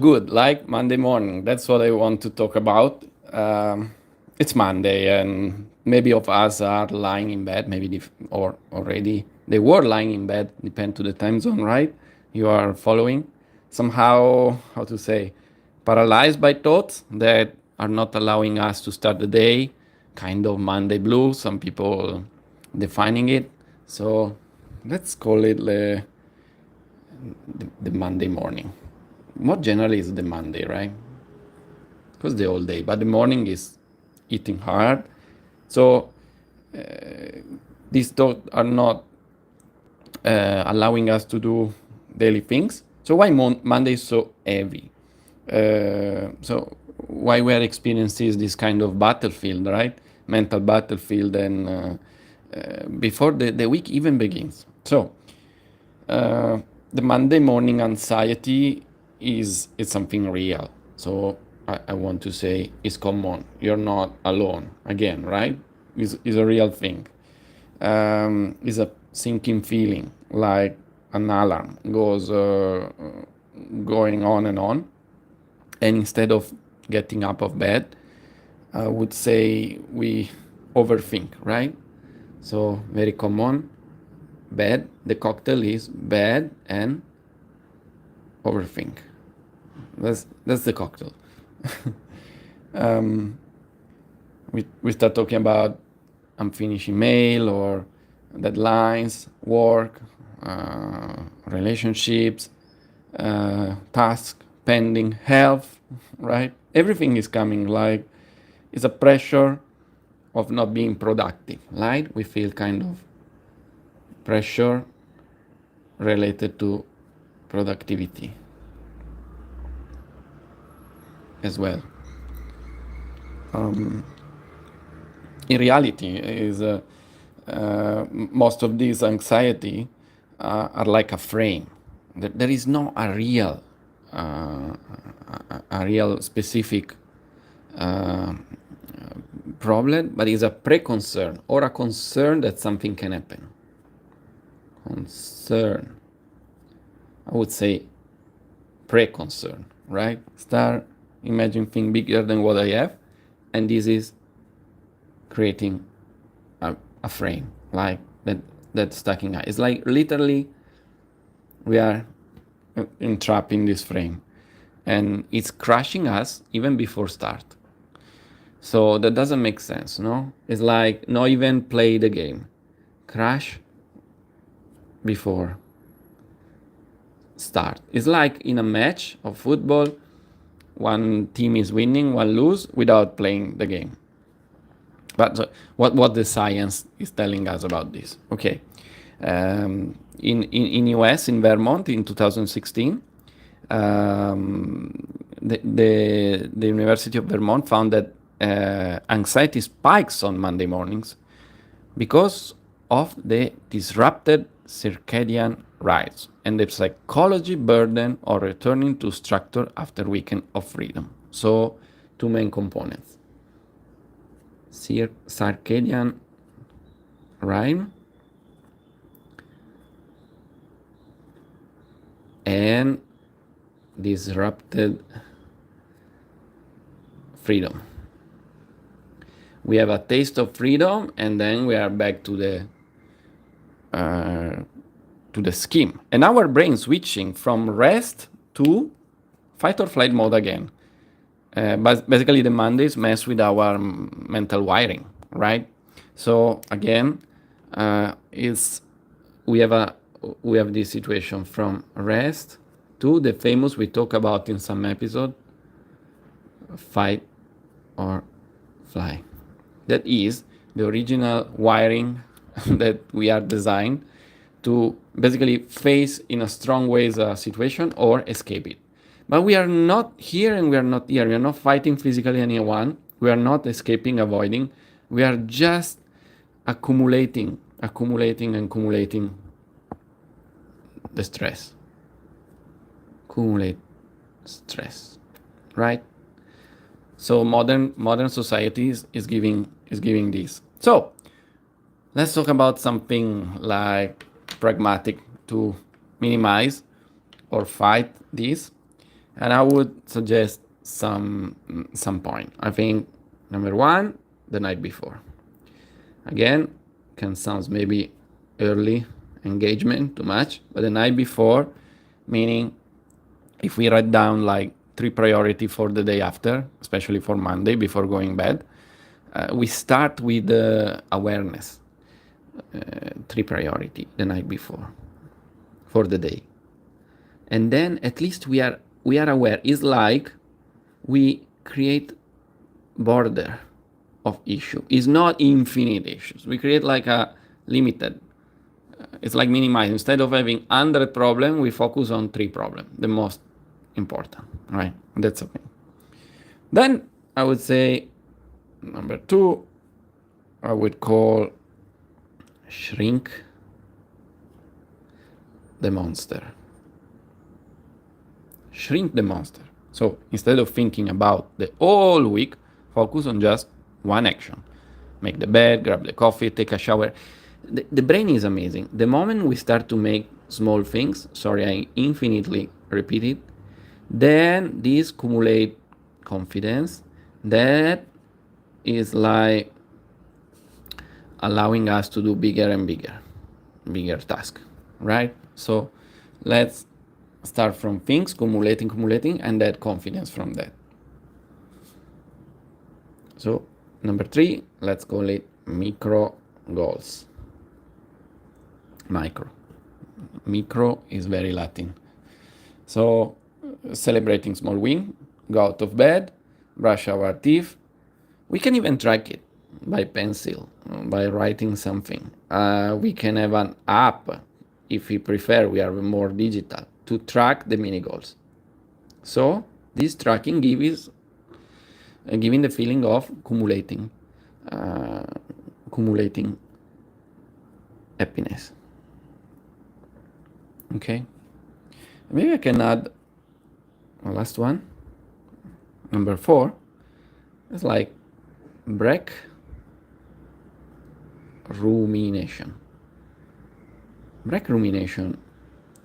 good, like Monday morning. That's what I want to talk about. It's Monday, and maybe of us are lying in bed, maybe or already they were lying in bed. Depend to the time zone, right? You are following somehow. How to say? Paralyzed by thoughts that are not allowing us to start the day. Kind of Monday blues. Some people defining it. So let's call it the Monday morning. More generally, is the Monday, right? Because the whole day, but the morning is eating hard. So these thoughts are not allowing us to do daily things. So why Monday is so heavy? So why we are experiencing this kind of battlefield, right? Mental battlefield, and before the week even begins. So the Monday morning anxiety is something real. So I want to say it's common. You're not alone. Again, right? Is a real thing. Is a sinking feeling, like an alarm goes going on and on, and instead of getting up of bed, I would say we overthink, right? So very common. Bed. The cocktail is bed and overthink. That's the cocktail. We start talking about unfinished email or deadlines, work, relationships, task pending, health, right? Everything is coming like it's a pressure of not being productive, right? We feel kind of pressure related to productivity as well. In reality, is most of these anxiety are like a frame. There is no a real specific problem, but it's a pre-concern or a concern that something can happen. Concern. I would say pre-concern, right? Start imagine things bigger than what I have, and this is creating a frame like that's stacking up. It's like literally we are entrapped in this frame, and it's crushing us even before start. So that doesn't make sense, no? It's like not even play the game, crash before start. It's like in a match of football, one team is winning, one lose without playing the game. But what the science is telling us about this? Okay, in US in Vermont in 2016, the University of Vermont found that anxiety spikes on Monday mornings because of the disrupted circadian rise and the psychology burden of returning to structure after weekend of freedom. So, two main components: circadian rhyme and disrupted freedom. We have a taste of freedom, and then we are back to the scheme, and our brain switching from rest to fight or flight mode again. But basically, the Mondays mess with our mental wiring, right? So again, is we have this situation from rest to the famous we talk about in some episode, fight or fly. That is the original wiring that we are designed to basically face in a strong way a situation or escape it. But we are not here and we are not here. We are not fighting physically anyone. We are not escaping, avoiding. We are just accumulating the stress. Accumulate stress, right? So modern societies is giving this. So let's talk about something like pragmatic to minimize or fight this. And I would suggest some point. I think number one, the night before. Again, can sound maybe early engagement too much, but the night before, meaning if we write down like 3 priority for the day after, especially for Monday before going bed, we start with the awareness, 3 priority the night before for the day, and then at least we are aware. It's like we create border of issue. It's not infinite issues. We create like a limited. It's like minimize. Instead of having 100 problems, we focus on 3 problems, the most important, right? That's okay. Then I would say number 2, I would call shrink the monster. Shrink the monster. So instead of thinking about the whole week, focus on just one action. Make the bed, grab the coffee, take a shower. The brain is amazing. The moment we start to make small things, sorry, I infinitely repeat it, then these accumulate confidence that is like allowing us to do bigger and bigger tasks, right? So let's start from things, accumulating, and that confidence from that. So number 3, let's call it micro goals. Micro is very Latin. So celebrating small win, go out of bed, brush our teeth. We can even track it by pencil, by writing something. We can have an app, if we prefer, we are more digital, to track the mini goals. So this tracking gives giving the feeling of accumulating happiness. Okay, maybe I can add a last one. Number 4 is like break rumination. Break rumination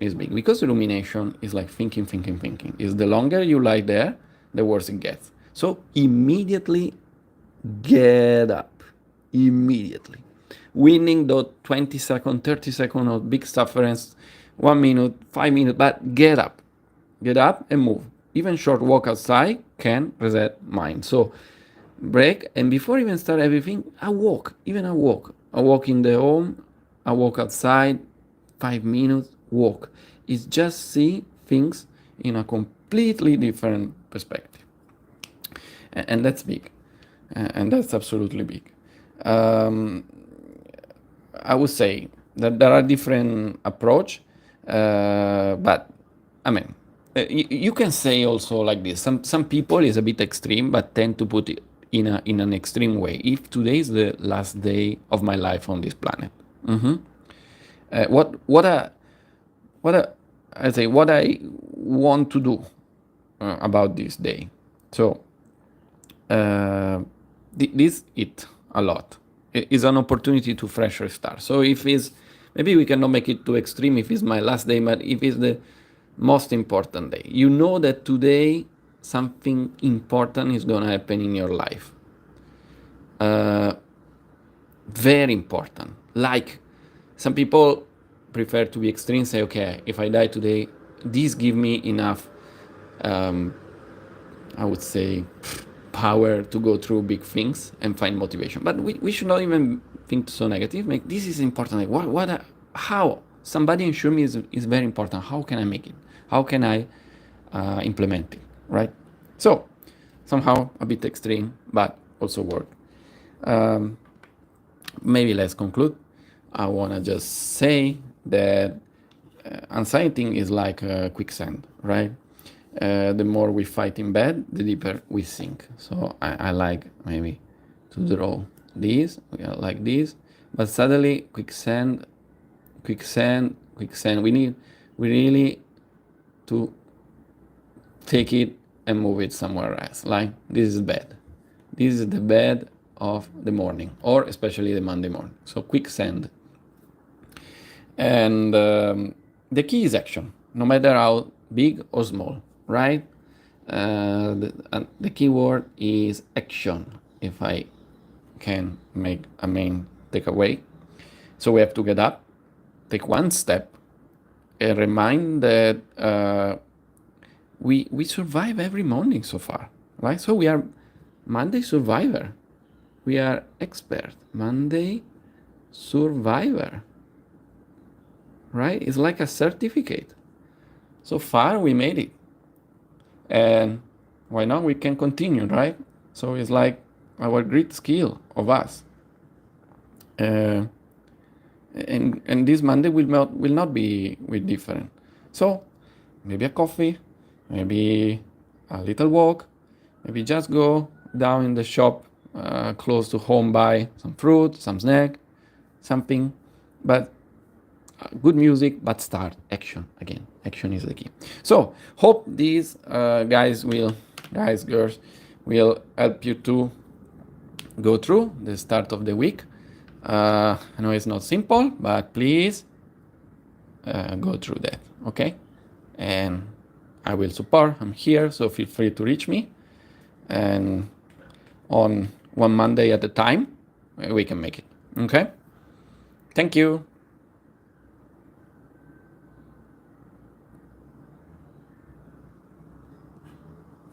is big because rumination is like thinking. Is the longer you lie there, the worse it gets. So immediately get up. Immediately. Winning the 20 seconds, 30 seconds of big sufferance, 1 minute, 5 minutes, but get up. Get up and move. Even short walk outside can reset mind. So break, and before even start everything, I walk. I walk in the home, I walk outside, 5 minutes, walk. It's just see things in a completely different perspective. And that's big. And that's absolutely big. I would say that there are different approach, but I mean, you can say also like this. Some people is a bit extreme, but tend to put it in an extreme way. If today is the last day of my life on this planet, what I want to do about this day. So this it a lot. It is an opportunity to fresh restart. So if it's maybe we cannot make it too extreme if it's my last day, but if it's the most important day, you know that today something important is gonna happen in your life. Very important. Like some people prefer to be extreme, say, okay, if I die today, this give me enough, I would say, power to go through big things and find motivation. But we should not even think so negative. Like, this is important. Like, how somebody ensure me is very important. How can I make it? How can I implement it? Right? So somehow a bit extreme, but also work. Maybe let's conclude. I want to just say that anxiety is like a quicksand, right? The more we fight in bed, the deeper we sink. So I like maybe to draw this, like this, but suddenly quicksand. We really to take it and move it somewhere else. Like this is bed. This is the bed of the morning, or especially the Monday morning. So quicksand. And the key is action, no matter how big or small, right? The key word is action, if I can make a main takeaway. So we have to get up, take one step, and remind that we survive every morning so far, right? So we are Monday survivor. We are expert Monday survivor, right? It's like a certificate. So far we made it, and why not? We can continue, right? So it's like our great skill of us. Uh, and this Monday will not be different. So maybe a coffee, maybe a little walk, maybe just go down in the shop close to home, buy some fruit, some snack, something, but good music, but start action again. Action is the key. So hope these girls will help you to go through the start of the week. I know it's not simple, but please go through that, okay? And I will support. I'm here, so feel free to reach me. And on one Monday at a time, we can make it, okay? Thank you.